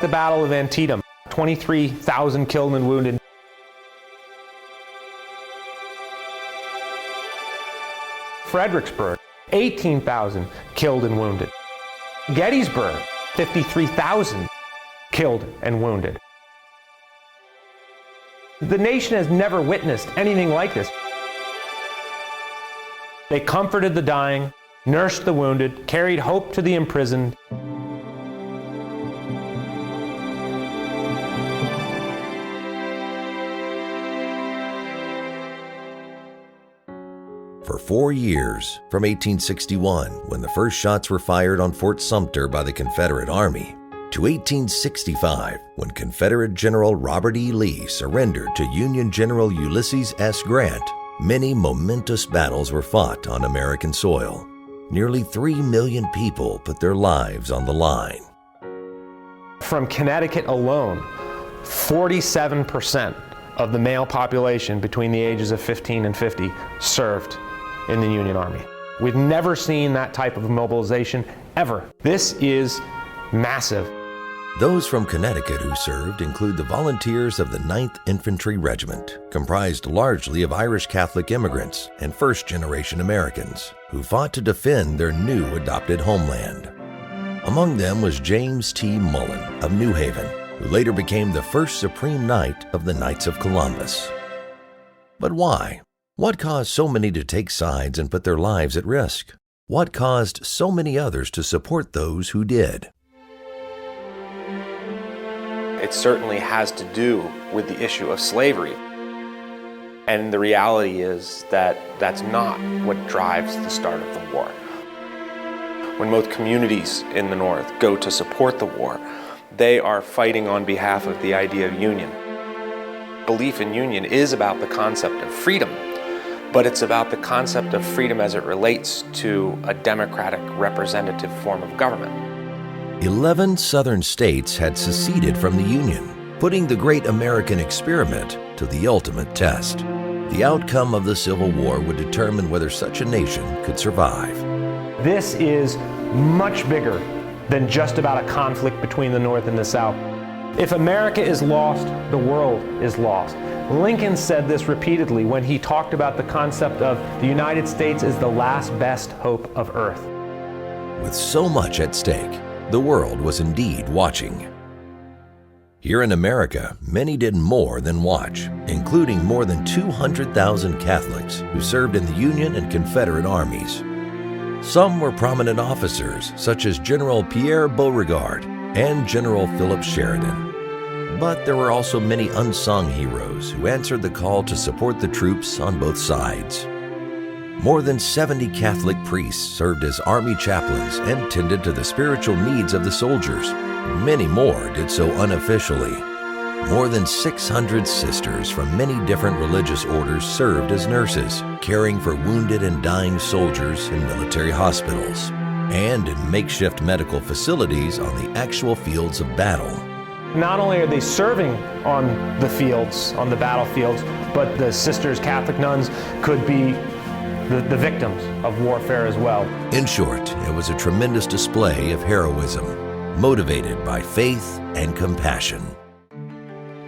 The Battle of Antietam, 23,000 killed and wounded. Fredericksburg, 18,000 killed and wounded. Gettysburg, 53,000 killed and wounded. The nation has never witnessed anything like this. They comforted the dying, nursed the wounded, carried hope to the imprisoned. For 4 years, from 1861, when the first shots were fired on Fort Sumter by the Confederate Army, to 1865, when Confederate General Robert E. Lee surrendered to Union General Ulysses S. Grant, many momentous battles were fought on American soil. Nearly 3 million people put their lives on the line. From Connecticut alone, 47% of the male population between the ages of 15 and 50 served in the Union Army. We've never seen that type of mobilization ever. This is massive. Those from Connecticut who served include the volunteers of the 9th Infantry Regiment, comprised largely of Irish Catholic immigrants and first-generation Americans who fought to defend their new adopted homeland. Among them was James T. Mullen of New Haven, who later became the first Supreme Knight of the Knights of Columbus. But why? What caused so many to take sides and put their lives at risk? What caused so many others to support those who did? It certainly has to do with the issue of slavery. And the reality is that that's not what drives the start of the war. When most communities in the North go to support the war, they are fighting on behalf of the idea of union. Belief in union is about the concept of freedom, but it's about the concept of freedom as it relates to a democratic representative form of government. 11 Southern states had seceded from the Union, putting the great American experiment to the ultimate test. The outcome of the Civil War would determine whether such a nation could survive. This is much bigger than just about a conflict between the North and the South. If America is lost, the world is lost. Lincoln said this repeatedly when he talked about the concept of the United States as the last best hope of Earth. With so much at stake, the world was indeed watching. Here in America, many did more than watch, including more than 200,000 Catholics who served in the Union and Confederate armies. Some were prominent officers, such as General Pierre Beauregard and General Philip Sheridan. But there were also many unsung heroes who answered the call to support the troops on both sides. More than 70 Catholic priests served as army chaplains and tended to the spiritual needs of the soldiers. Many more did so unofficially. More than 600 sisters from many different religious orders served as nurses, caring for wounded and dying soldiers in military hospitals and in makeshift medical facilities on the actual fields of battle. Not only are they serving on the fields, on the battlefields, but the sisters, Catholic nuns, could be the victims of warfare as well. In short, it was a tremendous display of heroism, motivated by faith and compassion.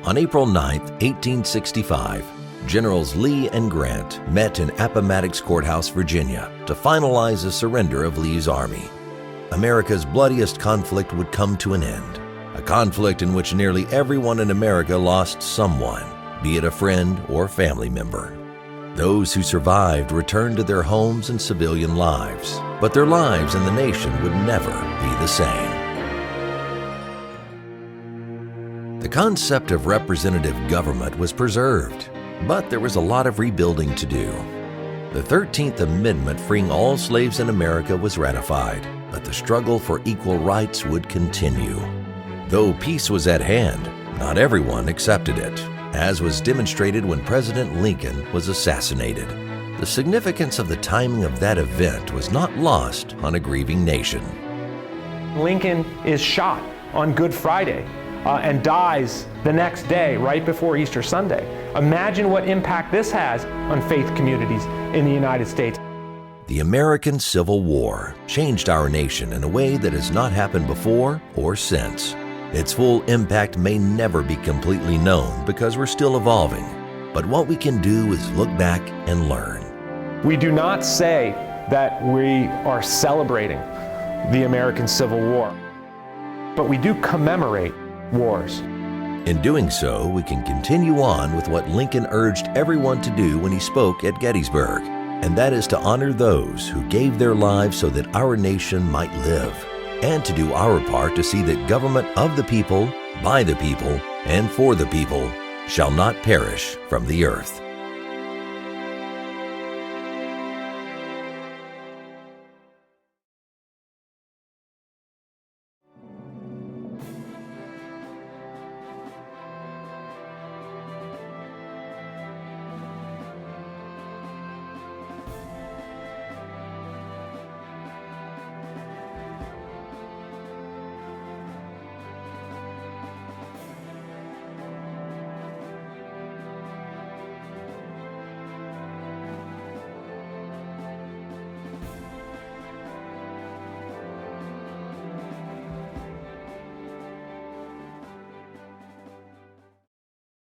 On April 9, 1865, Generals Lee and Grant met in Appomattox Courthouse, Virginia, to finalize the surrender of Lee's army. America's bloodiest conflict would come to an end, a conflict in which nearly everyone in America lost someone, be it a friend or family member. Those who survived returned to their homes and civilian lives, but their lives in the nation would never be the same. The concept of representative government was preserved, but there was a lot of rebuilding to do. The 13th Amendment freeing all slaves in America was ratified, but the struggle for equal rights would continue. Though peace was at hand, not everyone accepted it, as was demonstrated when President Lincoln was assassinated. The significance of the timing of that event was not lost on a grieving nation. Lincoln is shot on Good Friday and dies the next day, right before Easter Sunday. Imagine what impact this has on faith communities in the United States. The American Civil War changed our nation in a way that has not happened before or since. Its full impact may never be completely known because we're still evolving. But what we can do is look back and learn. We do not say that we are celebrating the American Civil War, but we do commemorate wars. In doing so, we can continue on with what Lincoln urged everyone to do when he spoke at Gettysburg, and that is to honor those who gave their lives so that our nation might live, and to do our part to see that government of the people, by the people, and for the people shall not perish from the earth.